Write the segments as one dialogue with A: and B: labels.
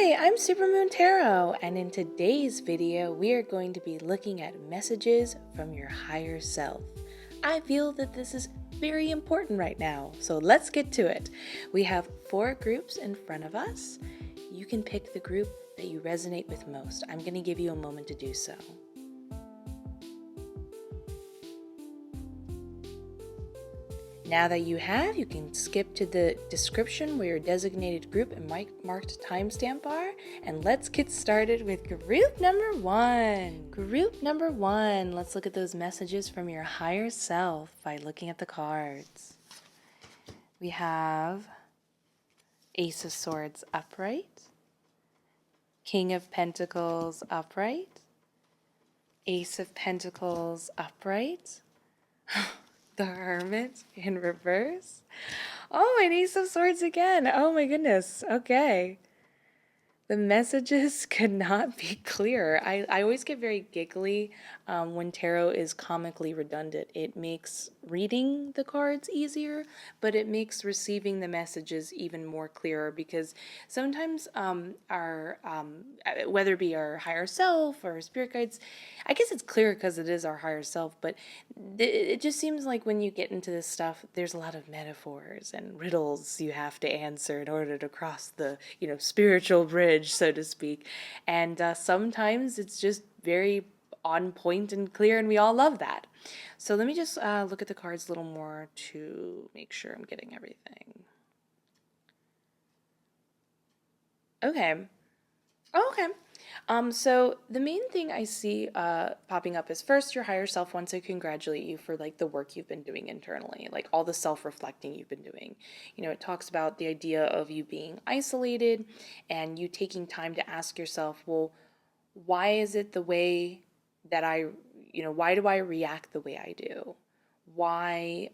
A: Hi, I'm Supermoon Tarot, and in today's video, we are going to be looking at messages from your higher self. I feel that this is very important right now, so let's get to it. We have 4 groups in front of us. You can pick the group that you resonate with most. I'm going to give you a moment to do so. Now that you have, you can skip to the description where your designated group and marked timestamp are, and let's get started with group number 1. Group number 1, let's look at those messages from your higher self by looking at the cards. We have Ace of Swords upright, King of Pentacles upright, Ace of Pentacles upright, the Hermit in reverse. Oh, and Ace of Swords again. Oh my goodness. Okay. The messages could not be clearer. I always get very giggly when tarot is comically redundant. It makes reading the cards easier, but it makes receiving the messages even more clearer, because sometimes whether it be our higher self or spirit guides, I guess it's clear because it is our higher self, but it just seems like when you get into this stuff, there's a lot of metaphors and riddles you have to answer in order to cross the, spiritual bridge, so to speak. And sometimes it's just very on point and clear, and we all love that. So let me just look at the cards a little more to make sure I'm getting everything. Okay. Okay. So the main thing I see popping up is, first, your higher self wants to congratulate you for the work you've been doing internally, all the self-reflecting you've been doing. It talks about the idea of you being isolated and you taking time to ask yourself, well, why is it the way that why do I react the way I do? Why,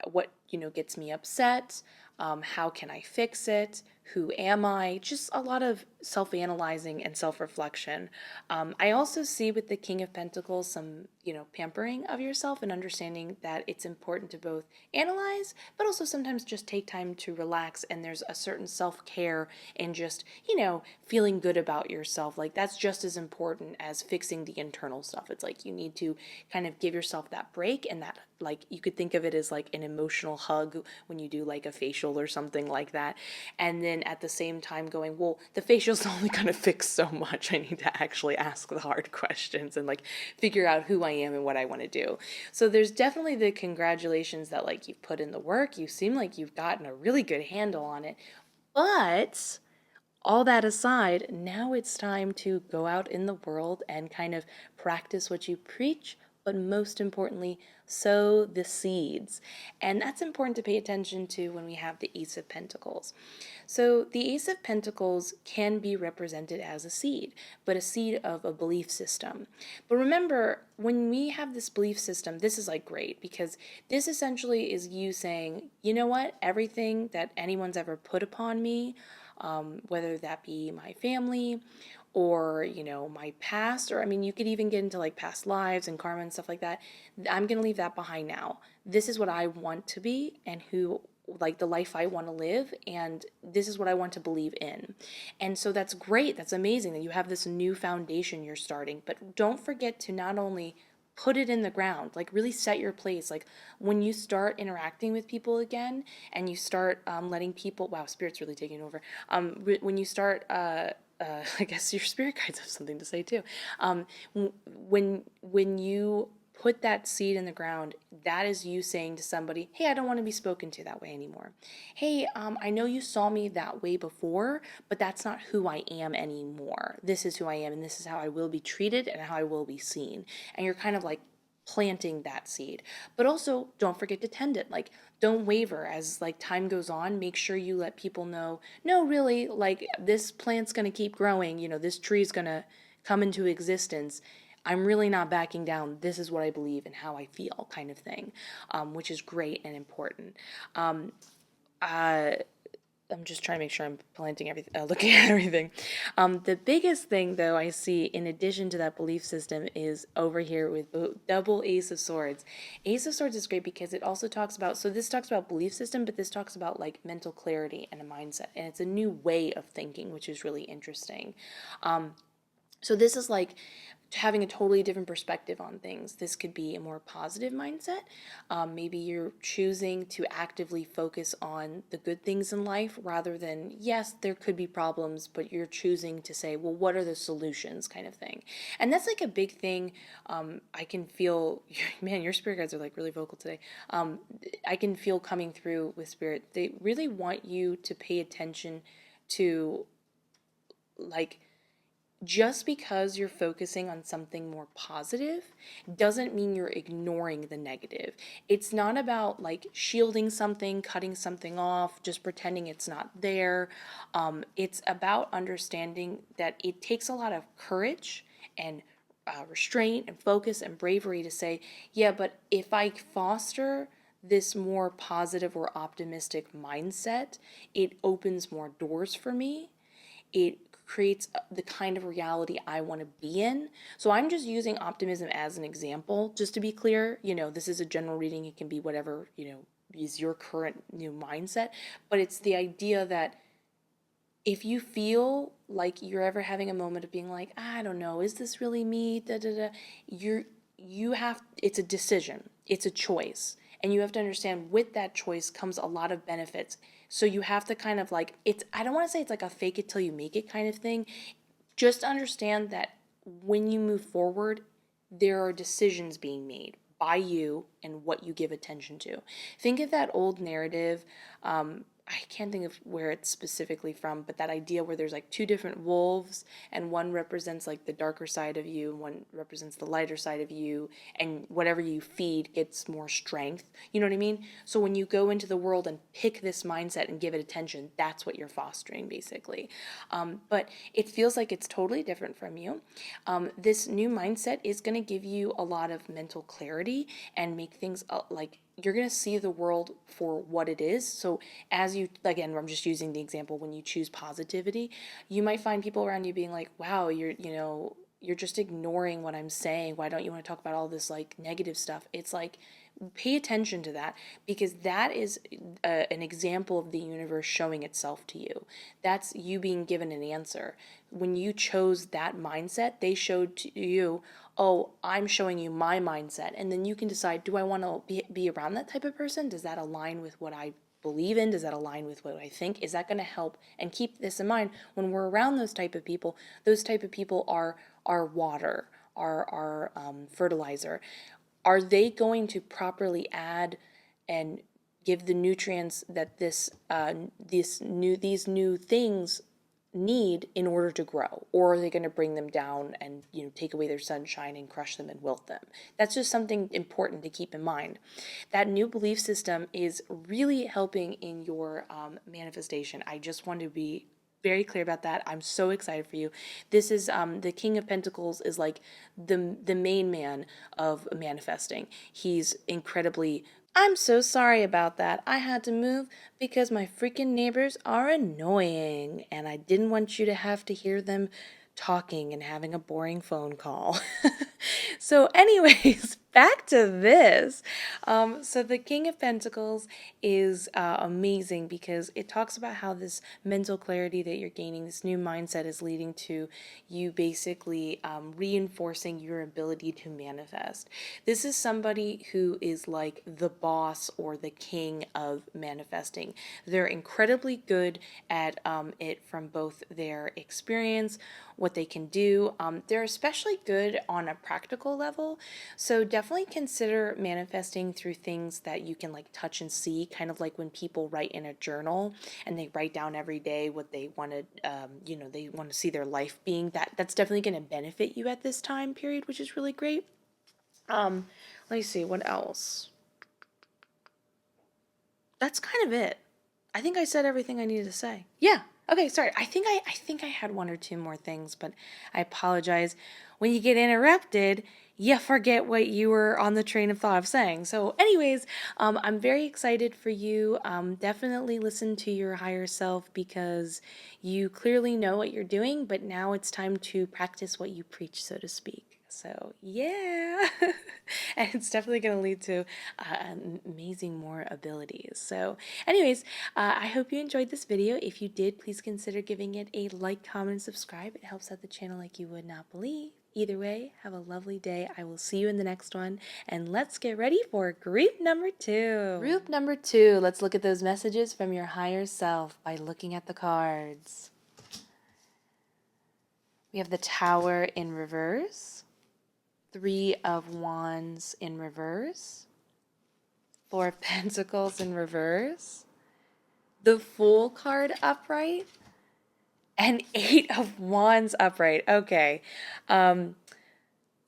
A: what, gets me upset? How can I fix it? Who am I? Just a lot of self-analyzing and self-reflection. I also see with the King of Pentacles some, pampering of yourself and understanding that it's important to both analyze, but also sometimes just take time to relax. And there's a certain self-care and just, feeling good about yourself. That's just as important as fixing the internal stuff. It's you need to kind of give yourself that break, and that, you could think of it as an emotional hug when you do a facial or something like that. And then at the same time going, well, the facial's only going to fix so much. I need to actually ask the hard questions and figure out who I am and what I want to do. So there's definitely the congratulations that you've put in the work. You seem like you've gotten a really good handle on it. But all that aside, now it's time to go out in the world and kind of practice what you preach, but most importantly, sow the seeds. And that's important to pay attention to when we have the Ace of Pentacles. So the Ace of Pentacles can be represented as a seed, but a seed of a belief system. But remember, when we have this belief system, this is great, because this essentially is you saying, you know what, everything that anyone's ever put upon me, whether that be my family or, my past, or you could even get into past lives and karma and stuff like that. I'm going to leave that behind now. This is what I want to be and who, the life I want to live, and this is what I want to believe in. And so that's great. That's amazing that you have this new foundation you're starting, but don't forget to not only put it in the ground, really set your place. When you start interacting with people again and you start letting people, wow, spirit's really taking over. When you start, I guess your spirit guides have something to say too. When you put that seed in the ground, that is you saying to somebody, hey, I don't want to be spoken to that way anymore. Hey, I know you saw me that way before, but that's not who I am anymore. This is who I am, and this is how I will be treated and how I will be seen. And you're kind of planting that seed. But also, don't forget to tend it. Don't waver as time goes on. Make sure you let people know, no, really, this plant's going to keep growing. This tree's going to come into existence. I'm really not backing down. This is what I believe and how I feel, kind of thing, which is great and important. I'm just trying to make sure I'm planting everything, looking at everything. The biggest thing, though, I see in addition to that belief system is over here with double Ace of Swords. Ace of Swords is great because it also talks about, so this talks about belief system, but this talks about like mental clarity and a mindset, and it's a new way of thinking, which is really interesting. So this is like having a totally different perspective on things. This could be a more positive mindset. Maybe you're choosing to actively focus on the good things in life rather than, yes, there could be problems, but you're choosing to say, well, what are the solutions kind of thing. And that's like a big thing. I can feel, man, your spirit guides are like really vocal today. I can feel coming through with spirit. They really want you to pay attention to like, just because you're focusing on something more positive doesn't mean you're ignoring the negative. It's not about like shielding something, cutting something off, just pretending it's not there. It's about understanding that it takes a lot of courage and restraint and focus and bravery to say, yeah, but if I foster this more positive or optimistic mindset, it opens more doors for me. It creates the kind of reality I want to be in. So I'm just using optimism as an example, just to be clear. This is a general reading. It can be whatever, is your current new mindset. But it's the idea that if you feel like you're ever having a moment of being like, I don't know, is this really me? Da, da, da. It's a decision. It's a choice. And you have to understand with that choice comes a lot of benefits. So you have to kind of like, I don't want to say it's like a fake it till you make it kind of thing. Just understand that when you move forward, there are decisions being made by you and what you give attention to. Think of that old narrative. I can't think of where it's specifically from, but that idea where there's like two different wolves and one represents like the darker side of you and one represents the lighter side of you, and whatever you feed gets more strength. You know what I mean? So when you go into the world and pick this mindset and give it attention, that's what you're fostering basically. But it feels like it's totally different from you. This new mindset is going to give you a lot of mental clarity and make things like you're going to see the world for what it is. So as you, again, I'm just using the example, when you choose positivity, you might find people around you being like, wow, you're just ignoring what I'm saying. Why don't you want to talk about all this like negative stuff? It's like, pay attention to that, because that is an example of the universe showing itself to you. That's you being given an answer. When you chose that mindset, they showed to you, oh, I'm showing you my mindset. And then you can decide, do I want to be around that type of person? Does that align with what I believe in? Does that align with what I think? Is that going to help? And keep this in mind, when we're around those type of people are our water, our fertilizer. Are they going to properly add and give the nutrients that these new things need in order to grow, or are they going to bring them down and take away their sunshine and crush them and wilt them? That's just something important to keep in mind. That new belief system is really helping in your manifestation. I just want to be very clear about that. I'm so excited for you. This is the King of Pentacles is like the main man of manifesting. He's incredibly. I'm so sorry about that. I had to move because my freaking neighbors are annoying, and I didn't want you to have to hear them talking and having a boring phone call. So anyways, back to this. So the King of Pentacles is amazing because it talks about how this mental clarity that you're gaining, this new mindset, is leading to you basically reinforcing your ability to manifest. This is somebody who is like the boss or the king of manifesting. They're incredibly good at it from both their experience, what they can do. They're especially good on a practical level. So definitely consider manifesting through things that you can like touch and see, kind of like when people write in a journal and they write down every day what they want to, they want to see their life being. That's definitely going to benefit you at this time period, which is really great. Let me see, what else? That's kind of it. I think I said everything I needed to say. Yeah. Okay, sorry. I think I had one or two more things, but I apologize. When you get interrupted, you forget what you were on the train of thought of saying. So, anyways, I'm very excited for you. Definitely listen to your higher self because you clearly know what you're doing, but now it's time to practice what you preach, so to speak. So, yeah. And it's definitely going to lead to amazing more abilities. So, anyways, I hope you enjoyed this video. If you did, please consider giving it a like, comment, and subscribe. It helps out the channel like you would not believe. Either way, have a lovely day. I will see you in the next one. And let's get ready for group number 2. Group number 2, let's look at those messages from your higher self by looking at the cards. We have the Tower in reverse, 3 of Wands in reverse, 4 of Pentacles in reverse, the Fool card upright, and 8 of Wands upright. Okay.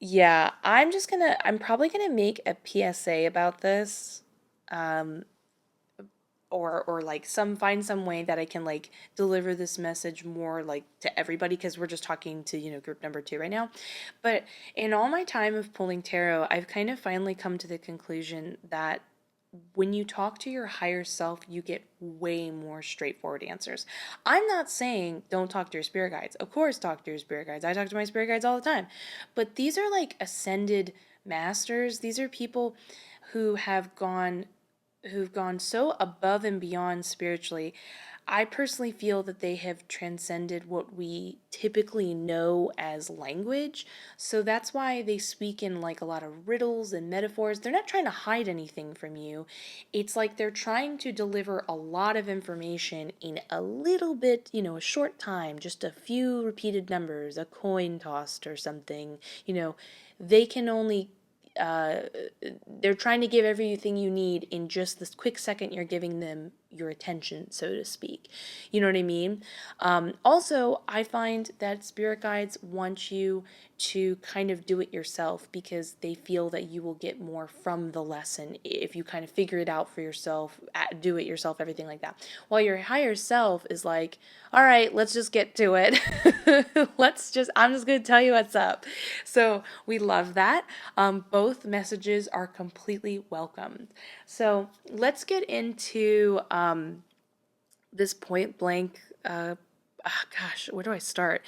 A: Yeah, I'm probably gonna make a PSA about this. Or like find some way that I can like deliver this message more like to everybody, because we're just talking to, group number 2 right now. But in all my time of pulling tarot, I've kind of finally come to the conclusion that when you talk to your higher self, you get way more straightforward answers. I'm not saying don't talk to your spirit guides. Of course, talk to your spirit guides. I talk to my spirit guides all the time. But these are like ascended masters. These are people who who've gone so above and beyond spiritually. I personally feel that they have transcended what we typically know as language. So that's why they speak in like a lot of riddles and metaphors. They're not trying to hide anything from you. It's like they're trying to deliver a lot of information in a little bit, a short time, just a few repeated numbers, a coin tossed or something. They can only they're trying to give everything you need in just this quick second you're giving them your attention, so to speak. You know what I mean? Also, I find that spirit guides want you to kind of do it yourself because they feel that you will get more from the lesson if you kind of figure it out for yourself, do it yourself, everything like that. While your higher self is like, all right, let's just get to it. I'm just going to tell you what's up. So we love that. Both messages are completely welcomed. So let's get into this point blank. Gosh, where do I start?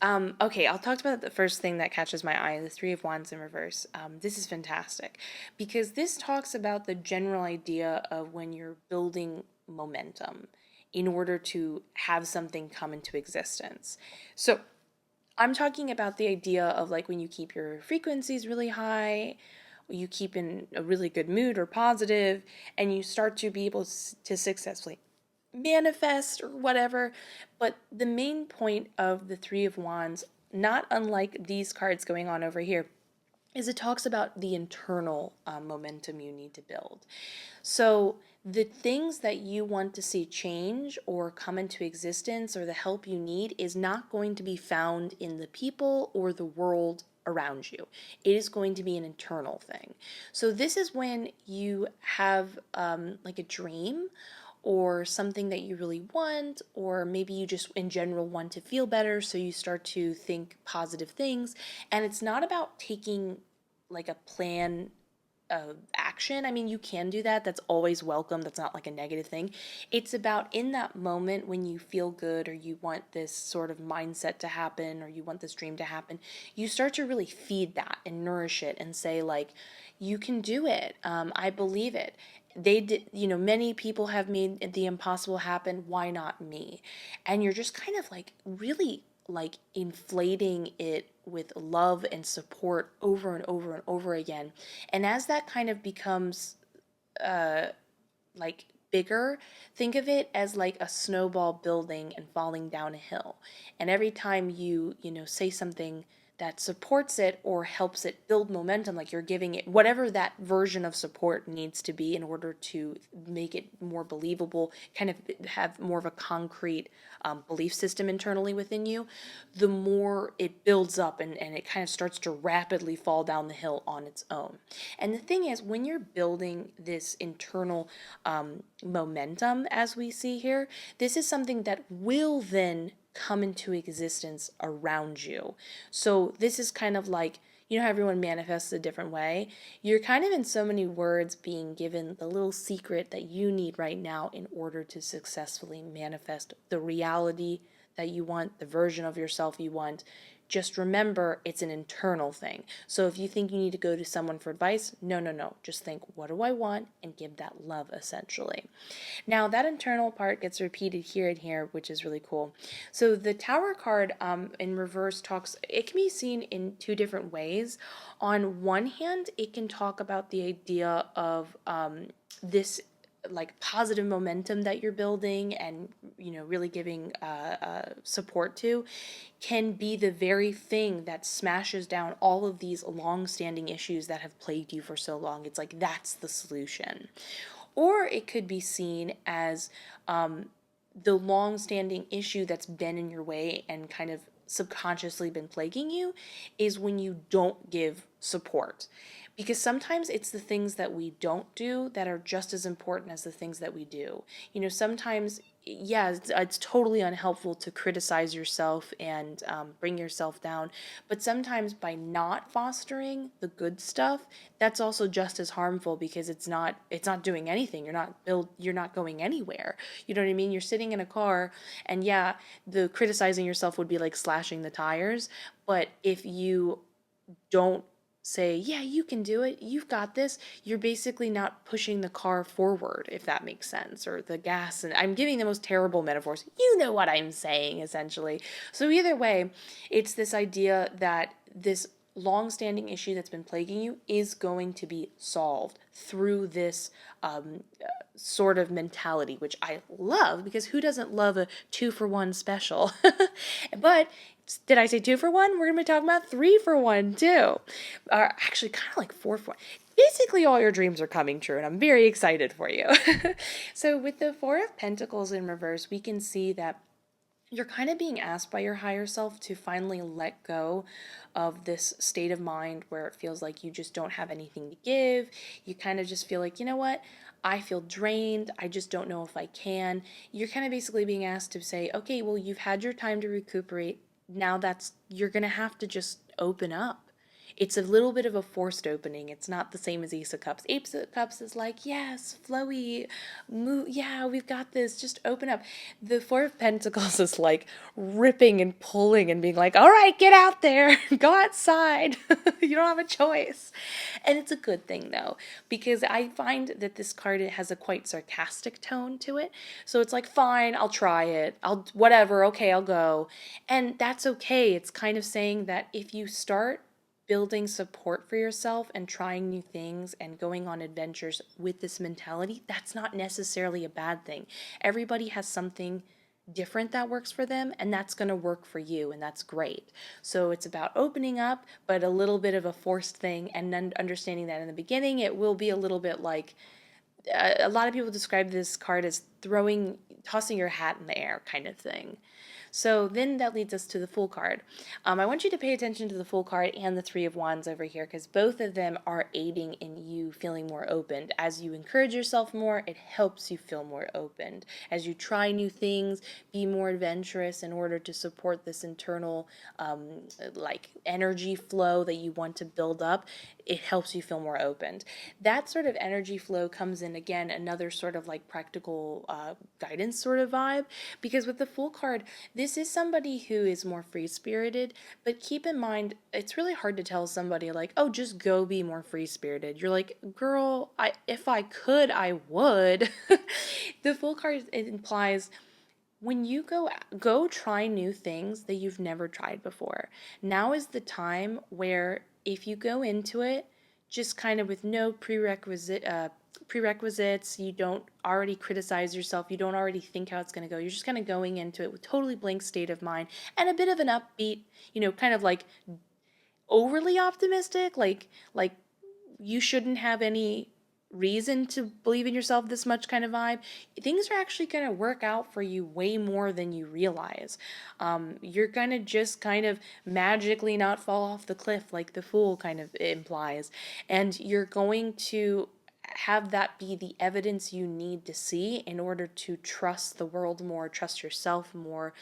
A: Okay, I'll talk about the first thing that catches my eye, the 3 of Wands in reverse. This is fantastic because this talks about the general idea of when you're building momentum in order to have something come into existence. So I'm talking about the idea of like when you keep your frequencies really high, you keep in a really good mood or positive, and you start to be able to successfully manifest or whatever. But the main point of the 3 of Wands, not unlike these cards going on over here, is it talks about the internal momentum you need to build. So the things that you want to see change or come into existence or the help you need is not going to be found in the people or the world around you. It is going to be an internal thing. So this is when you have like a dream or something that you really want, or maybe you just in general want to feel better, so you start to think positive things. And it's not about taking like a plan of action. I mean, you can do that. That's always welcome. That's not like a negative thing. It's about in that moment when you feel good or you want this sort of mindset to happen or you want this dream to happen, you start to really feed that and nourish it and say like, you can do it. I believe it. They did, many people have made the impossible happen. Why not me? And you're just kind of like really like inflating it with love and support over and over and over again. And as that kind of becomes like bigger, think of it as like a snowball building and falling down a hill. And every time you say something that supports it or helps it build momentum, like you're giving it whatever that version of support needs to be in order to make it more believable, kind of have more of a concrete belief system internally within you, the more it builds up and it kind of starts to rapidly fall down the hill on its own. And the thing is, when you're building this internal momentum, as we see here, this is something that will then come into existence around you. So this is kind of like You know how everyone manifests a different way? You're kind of in so many words being given the little secret that you need right now in order to successfully manifest the reality that you want, the version of yourself you want. Just remember, it's an internal thing. So if you think you need to go to someone for advice, no, no, no. Just think, what do I want? And give that love, essentially. Now, that internal part gets repeated here and here, which is really cool. So the Tower card in reverse talks, it can be seen in two different ways. On one hand, it can talk about the idea of this like positive momentum that you're building and really giving support to can be the very thing that smashes down all of these long-standing issues that have plagued you for so long. It's like that's the solution. Or it could be seen as the long-standing issue that's been in your way and kind of subconsciously been plaguing you is when you don't give support. Because sometimes it's the things that we don't do that are just as important as the things that we do. Sometimes, yeah, it's totally unhelpful to criticize yourself and bring yourself down. But sometimes by not fostering the good stuff, that's also just as harmful because it's not doing anything. You're not going anywhere. You know what I mean? You're sitting in a car and yeah, the criticizing yourself would be like slashing the tires. But if you don't say, yeah, you can do it, you've got this, you're basically not pushing the car forward, if that makes sense, or the gas. And I'm giving the most terrible metaphors. You know what I'm saying, essentially. So either way, it's this idea that this long-standing issue that's been plaguing you is going to be solved through this sort of mentality, which I love because who doesn't love a 2-for-1 special? But did I say 2-for-1? We're going to be talking about 3-for-1 too. Or actually, kind of like 4-for-1. Basically, all your dreams are coming true, and I'm very excited for you. So with the Four of Pentacles in reverse, we can see that you're kind of being asked by your higher self to finally let go of this state of mind where it feels like you just don't have anything to give. You kind of just feel like, you know what? I feel drained. I just don't know if I can. You're kind of basically being asked to say, okay, well, you've had your time to recuperate. Now you're going to have to just open up. It's a little bit of a forced opening. It's not the same as Ace of Cups. Ace of Cups is like, yes, flowy, move, yeah, we've got this, just open up. The Four of Pentacles is like ripping and pulling and being like, all right, get out there, go outside. You don't have a choice. And it's a good thing though, because I find that this card has a quite sarcastic tone to it. So it's like, fine, I'll try it. Whatever, okay, I'll go. And that's okay. It's kind of saying that if you start building support for yourself and trying new things and going on adventures with this mentality, that's not necessarily a bad thing. Everybody has something different that works for them, and that's going to work for you, and that's great. So it's about opening up, but a little bit of a forced thing, and then understanding that in the beginning it will be a little bit like a lot of people describe this card as tossing your hat in the air kind of thing. So then that leads us to the Fool card. I want you to pay attention to the Fool card and the Three of Wands over here because both of them are aiding in you feeling more opened. As you encourage yourself more, it helps you feel more opened. As you try new things, be more adventurous in order to support this internal like energy flow that you want to build up, it helps you feel more opened. That sort of energy flow comes in, again, another sort of like practical guidance sort of vibe, because with the Fool card, this is somebody who is more free-spirited, but keep in mind, it's really hard to tell somebody like, oh, just go be more free-spirited. You're like, girl, if I could, I would. The Fool card, it implies when you go try new things that you've never tried before. Now is the time where if you go into it just kind of with no prerequisites, you don't already criticize yourself, you don't already think how it's going to go. You're just kind of going into it with totally blank state of mind and a bit of an upbeat, kind of like overly optimistic, like you shouldn't have any reason to believe in yourself this much kind of vibe. Things are actually going to work out for you way more than you realize. You're going to just kind of magically not fall off the cliff like the Fool kind of implies. And you're going to have that be the evidence you need to see in order to trust the world more, trust yourself more,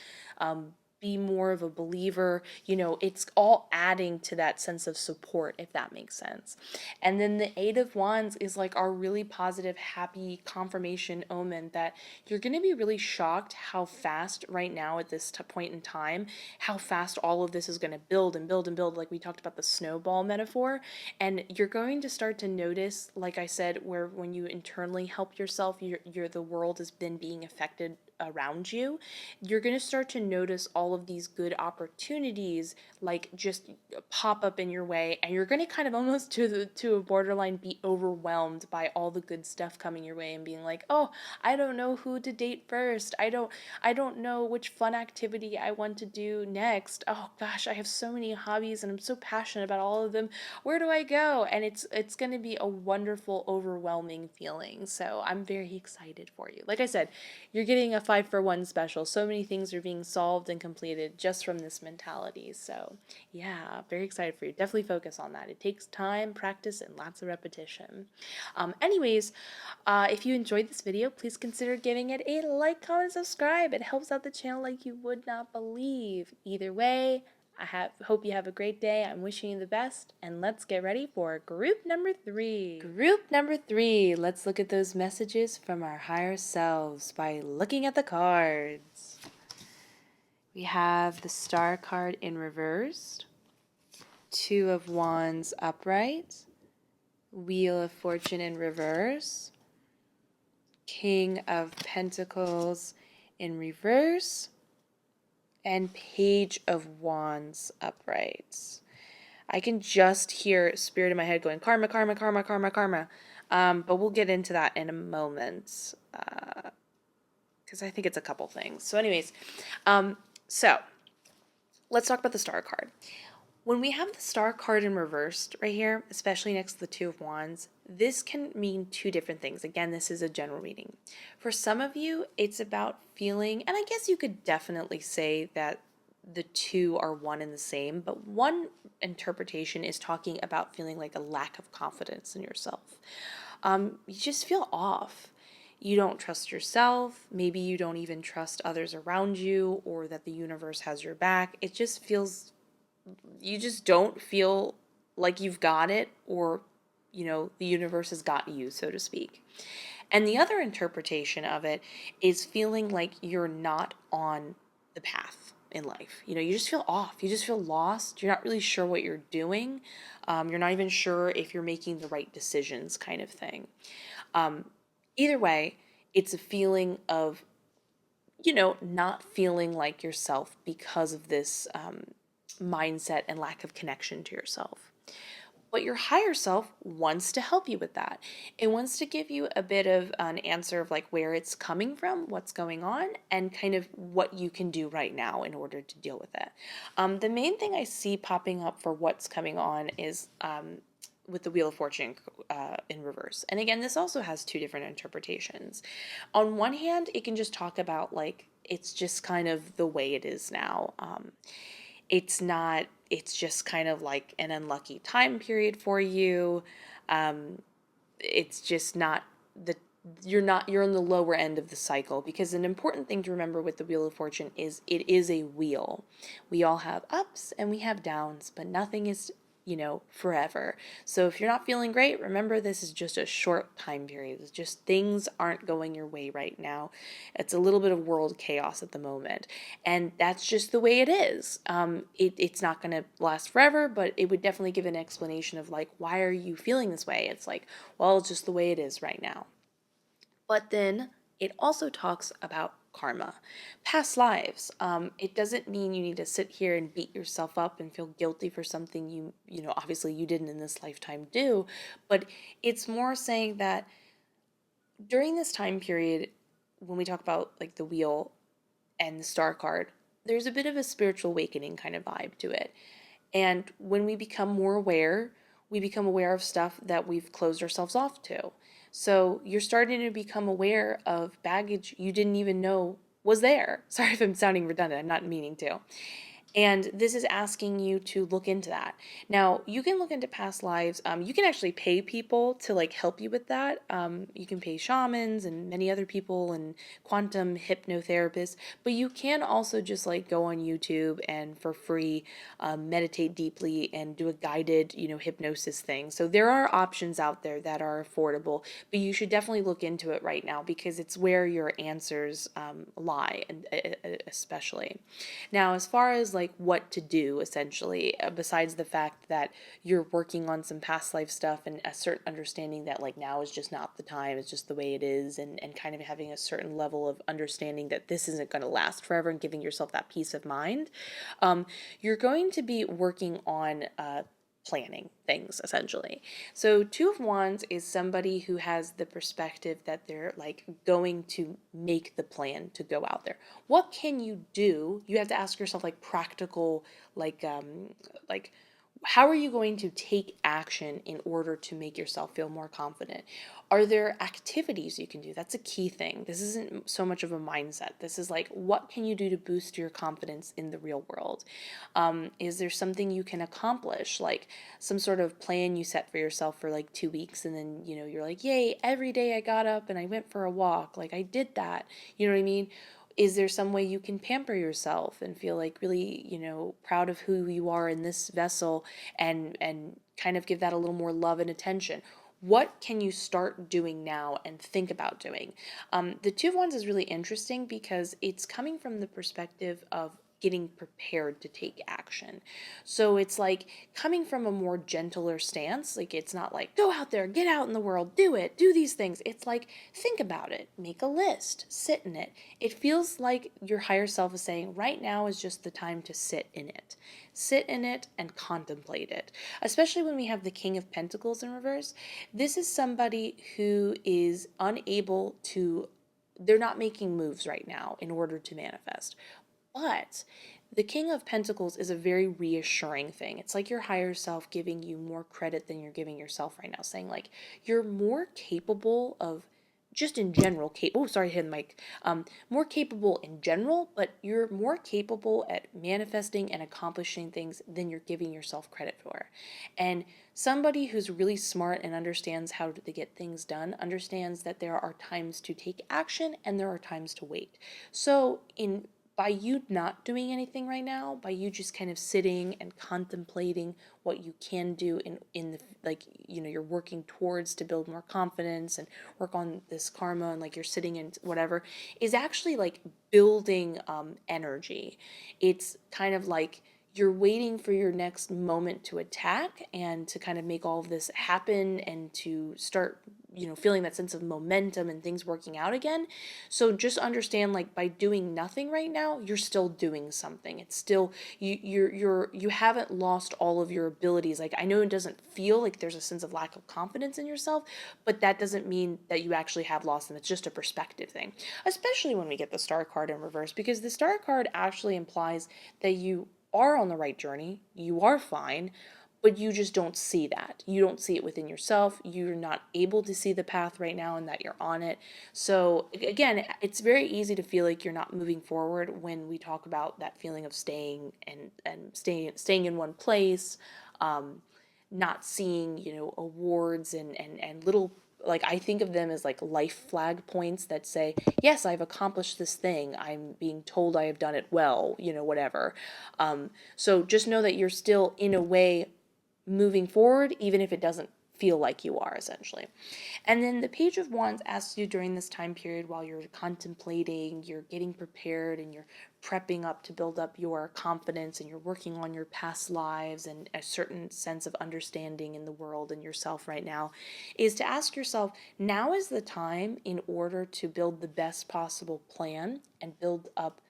A: be more of a believer. It's all adding to that sense of support, if that makes sense. And then the Eight of Wands is like our really positive, happy confirmation omen that you're going to be really shocked how fast right now at this point in time, how fast all of this is going to build and build and build, like we talked about the snowball metaphor. And you're going to start to notice, like I said, where when you internally help yourself, the world is then being affected around you. You're going to start to notice all of these good opportunities like just pop up in your way, and you're going to kind of almost to a borderline be overwhelmed by all the good stuff coming your way and being like, "Oh, I don't know who to date first. I don't know which fun activity I want to do next. Oh gosh, I have so many hobbies and I'm so passionate about all of them. Where do I go?" And it's going to be a wonderful, overwhelming feeling. So I'm very excited for you. Like I said, you're getting a 5-for-1 special. So many things are being solved and completed just from this mentality. So yeah, very excited for you. Definitely focus on that. It takes time, practice, and lots of repetition. Anyways, if you enjoyed this video, please consider giving it a like, comment, subscribe. It helps out the channel like you would not believe. Either way, hope you have a great day. I'm wishing you the best, and let's get ready for group number 3. Group number 3. Let's look at those messages from our higher selves by looking at the cards. We have the Star card in reversed, Two of Wands upright, Wheel of Fortune in reverse, King of Pentacles in reverse, and Page of Wands upright. I can just hear Spirit in my head going, karma, karma, karma, karma, karma. But we'll get into that in a moment, because I think it's a couple things. So anyways, so let's talk about the Star card. When we have the Star card in reversed right here, especially next to the Two of Wands, this can mean two different things. Again, this is a general reading. For some of you, it's about feeling, and I guess you could definitely say that the two are one and the same, but one interpretation is talking about feeling like a lack of confidence in yourself. You just feel off. You don't trust yourself. Maybe you don't even trust others around you, or that the universe has your back. It just feels, you just don't feel like you've got it, or the universe has got you, so to speak. And the other interpretation of it is feeling like you're not on the path in life. You just feel off. You just feel lost. You're not really sure what you're doing. You're not even sure if you're making the right decisions, kind of thing. Either way, it's a feeling of, not feeling like yourself because of this mindset and lack of connection to yourself. But your higher self wants to help you with that. It wants to give you a bit of an answer of like where it's coming from, what's going on, and kind of what you can do right now in order to deal with it. The main thing I see popping up for what's coming on is with the Wheel of Fortune in reverse. And again, this also has two different interpretations. On one hand, it can just talk about like, it's just kind of the way it is now. It's just kind of like an unlucky time period for you. It's just not you're in the lower end of the cycle, because an important thing to remember with the Wheel of Fortune is it is a wheel. We all have ups and we have downs, but nothing is forever. So if you're not feeling great, remember this is just a short time period. It's just things aren't going your way right now. It's a little bit of world chaos at the moment. And that's just the way it is. It's not going to last forever, but it would definitely give an explanation of like, why are you feeling this way? It's like, well, it's just the way it is right now. But then it also talks about karma, past lives. It doesn't mean you need to sit here and beat yourself up and feel guilty for something obviously you didn't in this lifetime do, but it's more saying that during this time period, when we talk about like the wheel and the Star card, there's a bit of a spiritual awakening kind of vibe to it. And when we become more aware, we become aware of stuff that we've closed ourselves off to. So you're starting to become aware of baggage you didn't even know was there. Sorry if I'm sounding redundant, I'm not meaning to. And this is asking you to look into that. Now, you can look into past lives. You can actually pay people to like help you with that. You can pay shamans and many other people and quantum hypnotherapists, but you can also just like go on YouTube and for free meditate deeply and do a guided, hypnosis thing. So there are options out there that are affordable, but you should definitely look into it right now because it's where your answers lie, and especially. Now, as far as like what to do, essentially, besides the fact that you're working on some past life stuff and a certain understanding that like now is just not the time, it's just the way it is, and kind of having a certain level of understanding that this isn't going to last forever and giving yourself that peace of mind, you're going to be working on planning things essentially. So Two of Wands is somebody who has the perspective that they're like going to make the plan to go out there. What can you do? You have to ask yourself like practical, like how are you going to take action in order to make yourself feel more confident? Are there activities you can do? That's a key thing. This isn't so much of a mindset. This is like, what can you do to boost your confidence in the real world? Is there something you can accomplish, like some sort of plan you set for yourself for like 2 weeks, and then, you're like, yay, every day I got up and I went for a walk. Like I did that. You know what I mean? Is there some way you can pamper yourself and feel like really, proud of who you are in this vessel, and kind of give that a little more love and attention? What can you start doing now and think about doing? The Two of Wands is really interesting because it's coming from the perspective of getting prepared to take action. So it's like coming from a more gentler stance. Like it's not like go out there, get out in the world, do it, do these things. It's like think about it, make a list, sit in it. It feels like your higher self is saying right now is just the time to sit in it. Sit in it and contemplate it. Especially when we have the King of Pentacles in reverse. This is somebody who is unable to, they're not making moves right now in order to manifest. But the King of Pentacles is a very reassuring thing. It's like your higher self giving you more credit than you're giving yourself right now, saying like you're more capable of just in general, sorry, hit the mic. More capable in general, but you're more capable at manifesting and accomplishing things than you're giving yourself credit for. And somebody who's really smart and understands how to get things done understands that there are times to take action and there are times to wait. So in by you not doing anything right now, by you just kind of sitting and contemplating what you can do in the like you're working towards to build more confidence and work on this karma, and like you're sitting in whatever is actually like building energy. It's kind of like you're waiting for your next moment to attack and to kind of make all of this happen and to start feeling that sense of momentum and things working out again. So just understand like by doing nothing right now, you're still doing something. It's still you haven't lost all of your abilities. Like I know it doesn't feel like there's a sense of lack of confidence in yourself, but that doesn't mean that you actually have lost them. It's just a perspective thing. Especially when we get the Star card in reverse, because the Star card actually implies that you are on the right journey, you are fine, but you just don't see that. You don't see it within yourself. You're not able to see the path right now and that you're on it. So again, it's very easy to feel like you're not moving forward when we talk about that feeling of staying and staying in one place, not seeing, awards and little, like I think of them as like life flag points that say, yes, I've accomplished this thing. I'm being told I have done it well, whatever. So just know that you're still in a way moving forward, even if it doesn't feel like you are, essentially. And then the Page of Wands asks you during this time period while you're contemplating, you're getting prepared, and you're prepping up to build up your confidence, and you're working on your past lives and a certain sense of understanding in the world and yourself right now, is to ask yourself, now is the time in order to build the best possible plan and build up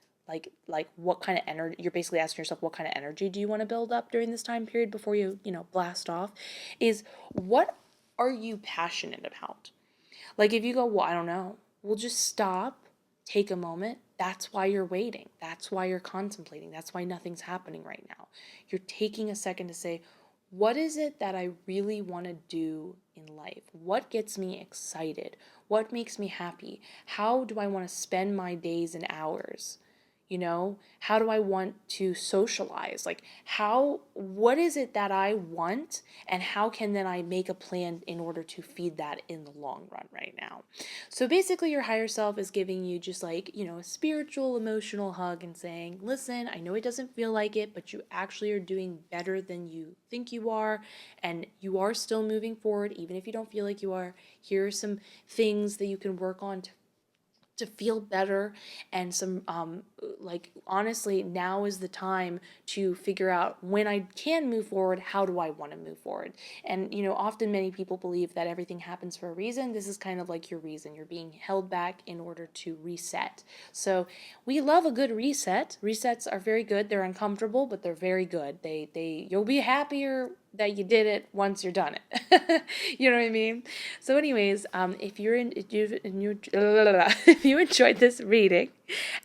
A: like what kind of energy. You're basically asking yourself, what kind of energy do you want to build up during this time period before you blast off, is what are you passionate about? Like if you go, well, I don't know, we'll just stop, take a moment. That's why you're waiting, that's why you're contemplating, that's why nothing's happening right now. You're taking a second to say, what is it that I really want to do in life? What gets me excited? What makes me happy? How do I want to spend my days and hours? How do I want to socialize? Like, what is it that I want, and how can then I make a plan in order to feed that in the long run right now? So basically, your higher self is giving you just like, a spiritual, emotional hug and saying, listen, I know it doesn't feel like it, but you actually are doing better than you think you are, and you are still moving forward, even if you don't feel like you are. Here are some things that you can work on to feel better, and some like, honestly, now is the time to figure out, when I can move forward, how do I want to move forward? And often many people believe that everything happens for a reason. This is kind of like your reason. You're being held back in order to reset. So we love a good reset. Resets are very good. They're uncomfortable, but they're very good. You'll be happier that you did it once you're done it. You know what I mean? So anyways, if you enjoyed this reading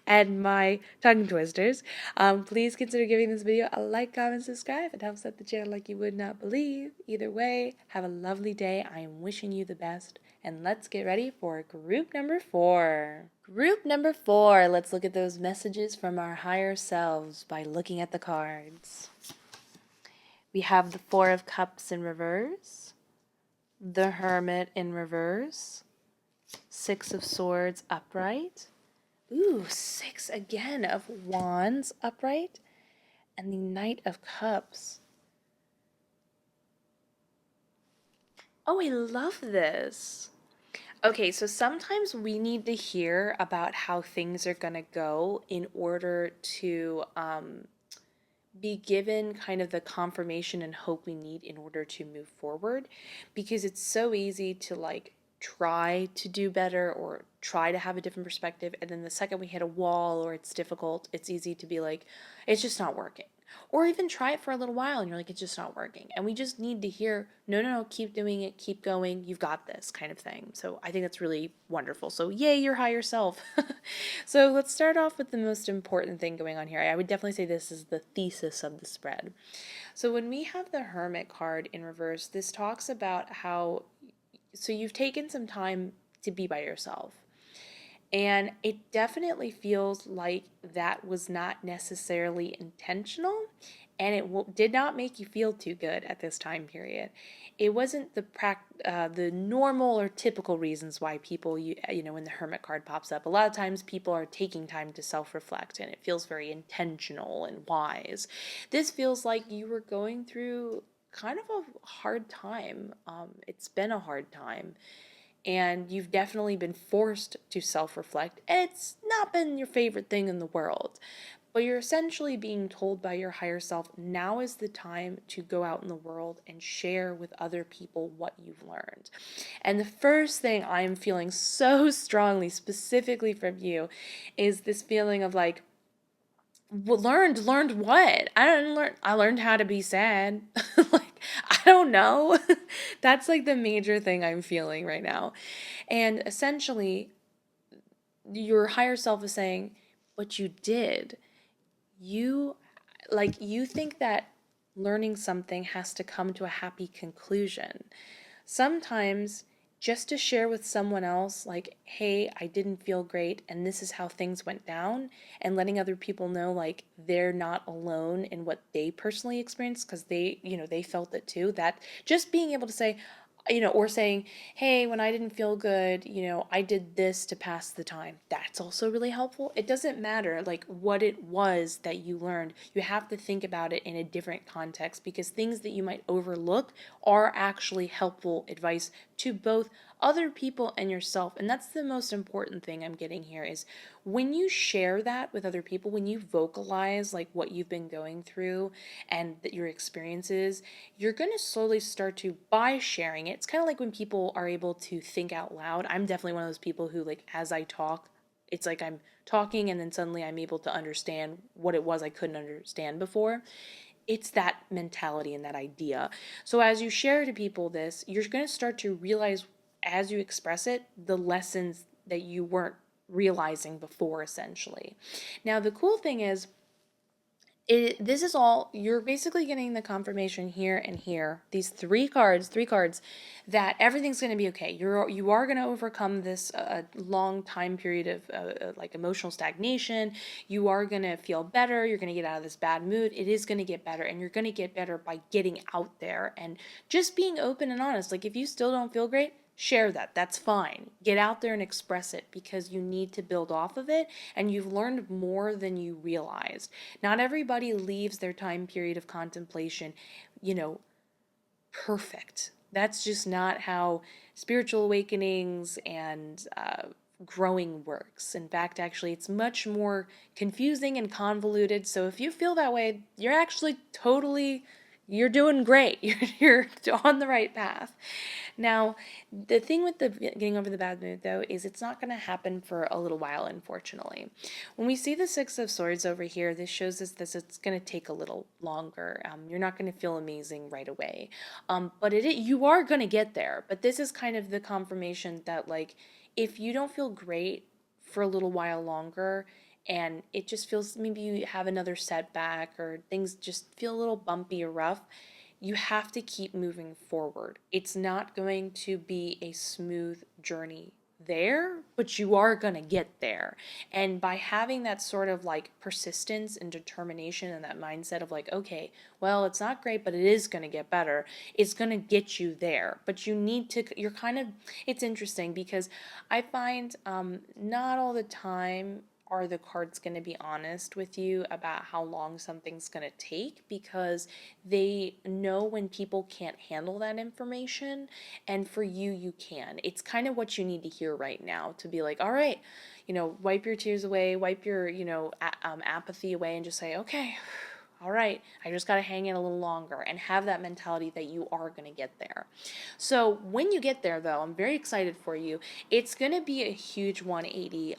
A: and my tongue twisters, please consider giving this video a like, comment, subscribe. It helps out the channel like you would not believe. Either way, have a lovely day. I am wishing you the best, and let's get ready for group number 4. Group number 4, let's look at those messages from our higher selves by looking at the cards. We have the 4 of Cups in reverse, the Hermit in reverse, 6 of Swords upright, 6 again of Wands upright, and the Knight of Cups. Oh, I love this. Okay, so sometimes we need to hear about how things are going to go in order to be given kind of the confirmation and hope we need in order to move forward, because it's so easy to like try to do better or try to have a different perspective, and then the second we hit a wall or it's difficult, it's easy to be like, it's just not working. Or even try it for a little while and you're like, it's just not working. And we just need to hear, no, keep doing it, keep going, you've got this, kind of thing. So I think that's really wonderful. So yay, your higher self. So let's start off with the most important thing going on here. I would definitely say this is the thesis of the spread. So when we have the Hermit card in reverse, this talks about how, so you've taken some time to be by yourself. And it definitely feels like that was not necessarily intentional, and it did not make you feel too good at this time period. It wasn't the normal or typical reasons why people, when the Hermit card pops up, a lot of times people are taking time to self-reflect, and it feels very intentional and wise. This feels like you were going through kind of a hard time. It's been a hard time, and you've definitely been forced to self-reflect. It's not been your favorite thing in the world, but you're essentially being told by your higher self, now is the time to go out in the world and share with other people what you've learned. And the first thing I'm feeling so strongly, specifically from you, is this feeling of like, learned what? I learned how to be sad. Like, I don't know. That's like the major thing I'm feeling right now. And essentially, your higher self is saying, but you did. You think that learning something has to come to a happy conclusion. Sometimes just to share with someone else, like, hey, I didn't feel great and this is how things went down, and letting other people know like they're not alone in what they personally experienced, because they felt it too. That just being able to say, or saying, hey, when I didn't feel good, I did this to pass the time. That's also really helpful. It doesn't matter like what it was that you learned. You have to think about it in a different context, because things that you might overlook are actually helpful advice to both other people and yourself. And that's the most important thing I'm getting here, is when you share that with other people, when you vocalize like what you've been going through and your experiences, you're going to slowly start to, by sharing it, it's kind of like when people are able to think out loud. I'm definitely one of those people who, like, as I talk, it's like I'm talking and then suddenly I'm able to understand what it was I couldn't understand before. It's that mentality and that idea. So as you share to people this, you're going to start to realize, as you express it, the lessons that you weren't realizing before, essentially. Now, the cool thing is, This is all, you're basically getting the confirmation here and here, these three cards, that everything's going to be okay. You are going to overcome this long time period of like emotional stagnation. You are going to feel better. You're going to get out of this bad mood. It is going to get better, and you're going to get better by getting out there and just being open and honest. Like, if you still don't feel great, share that. That's fine. Get out there and express it, because you need to build off of it, and you've learned more than you realized. Not everybody leaves their time period of contemplation, you know, perfect. That's just not how spiritual awakenings and growing works. In fact, actually, it's much more confusing and convoluted. So if you feel that way, you're actually totally, you're doing great. You're on the right path. Now, the thing with the getting over the bad mood, though, is it's not going to happen for a little while, unfortunately. When we see the Six of Swords over here, this shows us that it's going to take a little longer. You're not going to feel amazing right away. But you are going to get there. But this is kind of the confirmation that, like, if you don't feel great for a little while longer, and it just feels, maybe you have another setback or things just feel a little bumpy or rough, you have to keep moving forward. It's not going to be a smooth journey there, but you are going to get there. And by having that sort of like persistence and determination and that mindset of like, okay, well, it's not great, but it is going to get better, it's going to get you there. But you need to, you're kind of, it's interesting because I find not all the time are the cards going to be honest with you about how long something's going to take, because they know when people can't handle that information, and for you, you can. It's kind of what you need to hear right now to be like, all right, wipe your tears away, wipe your, apathy away, and just say, okay, all right, I just got to hang in a little longer, and have that mentality that you are going to get there. So when you get there, though, I'm very excited for you. It's going to be a huge 180.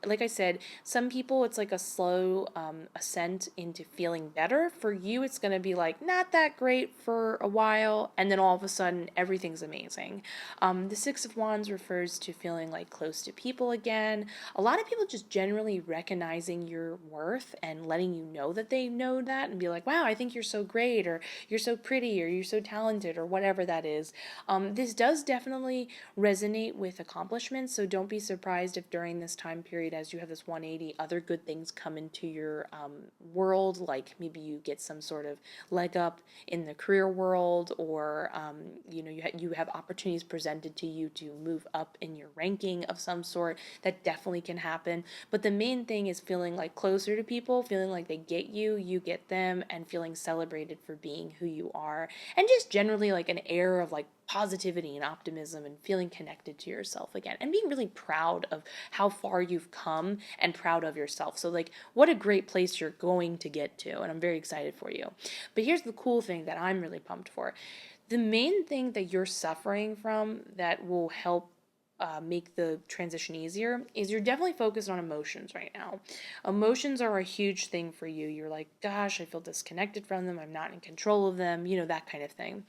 A: Like I said, some people, it's like a slow ascent into feeling better. For you, it's going to be like not that great for a while, and then all of a sudden, everything's amazing. The Six of Wands refers to feeling like close to people again. A lot of people just generally recognizing your worth and letting you know that they know that, and be like, wow, I think you're so great, or you're so pretty, or you're so talented, or whatever that is. This does definitely resonate with accomplishments, so don't be surprised if during this time period, as you have this 180, other good things come into your world, like maybe you get some sort of leg up in the career world, or you have opportunities presented to you to move up in your ranking of some sort. That definitely can happen. But the main thing is feeling like closer to people, feeling like they get you, you get them, and feeling celebrated for being who you are, and just generally like an air of like positivity and optimism, and feeling connected to yourself again, and being really proud of how far you've come, and proud of yourself. So like, what a great place you're going to get to, and I'm very excited for you. But here's the cool thing that I'm really pumped for. The main thing that you're suffering from that will help make the transition easier is you're definitely focused on emotions right now. Emotions are a huge thing for you. You're like, gosh, I feel disconnected from them. I'm not in control of them, that kind of thing.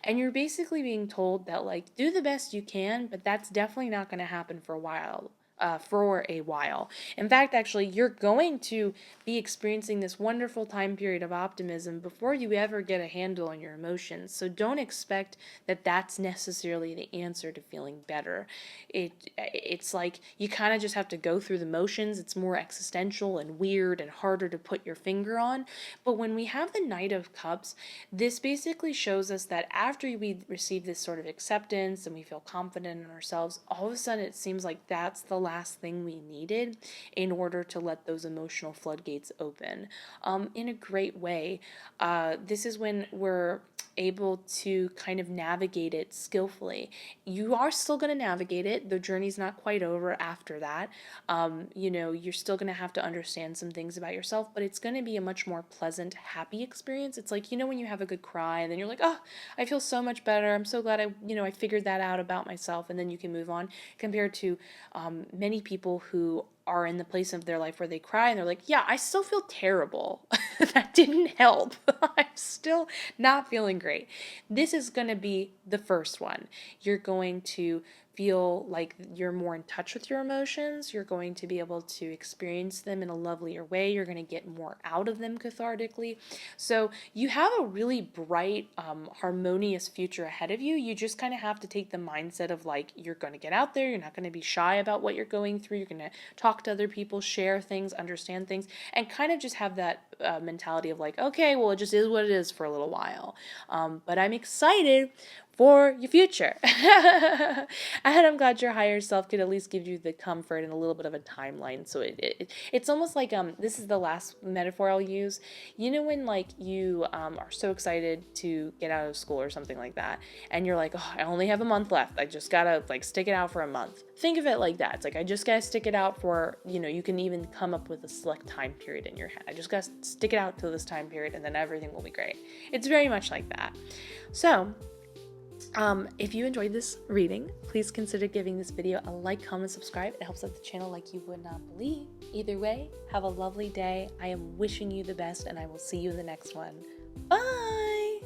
A: And you're basically being told that, like, do the best you can, but that's definitely not going to happen for a while. In fact, actually, you're going to be experiencing this wonderful time period of optimism before you ever get a handle on your emotions. So don't expect that that's necessarily the answer to feeling better. It's like you kind of just have to go through the motions. It's more existential and weird and harder to put your finger on. But when we have the Knight of Cups, this basically shows us that after we receive this sort of acceptance and we feel confident in ourselves, all of a sudden it seems like that's the last thing we needed in order to let those emotional floodgates open in a great way. This is when we're able to kind of navigate it skillfully. You are still going to navigate it. The journey's not quite over after that. You're still going to have to understand some things about yourself, but it's going to be a much more pleasant, happy experience. It's like, when you have a good cry and then you're like, oh, I feel so much better. I'm so glad I figured that out about myself. And then you can move on, compared to many people who are in the place of their life where they cry and they're like, yeah, I still feel terrible. That didn't help. I'm still not feeling great. This is going to be the first one. You're going to feel like you're more in touch with your emotions. You're going to be able to experience them in a lovelier way. You're going to get more out of them cathartically. So you have a really bright, harmonious future ahead of you. You just kind of have to take the mindset of like, you're going to get out there. You're not going to be shy about what you're going through. You're going to talk to other people, share things, understand things, and kind of just have that mentality of like, okay, well, it just is what it is for a little while. But I'm excited for your future. And I'm glad your higher self could at least give you the comfort and a little bit of a timeline. So it's almost like, this is the last metaphor I'll use. You know, when like you are so excited to get out of school or something like that, and you're like, oh, I only have a month left. I just gotta like stick it out for a month. Think of it like that. It's like, I just gotta stick it out for, you know, you can even come up with a select time period in your head. I just gotta stick it out till this time period and then everything will be great. It's very much like that. So, if you enjoyed this reading, please consider giving this video a like, comment, subscribe. It helps out the channel like you would not believe. Either way, have a lovely day. I am wishing you the best, and I will see you in the next one. Bye!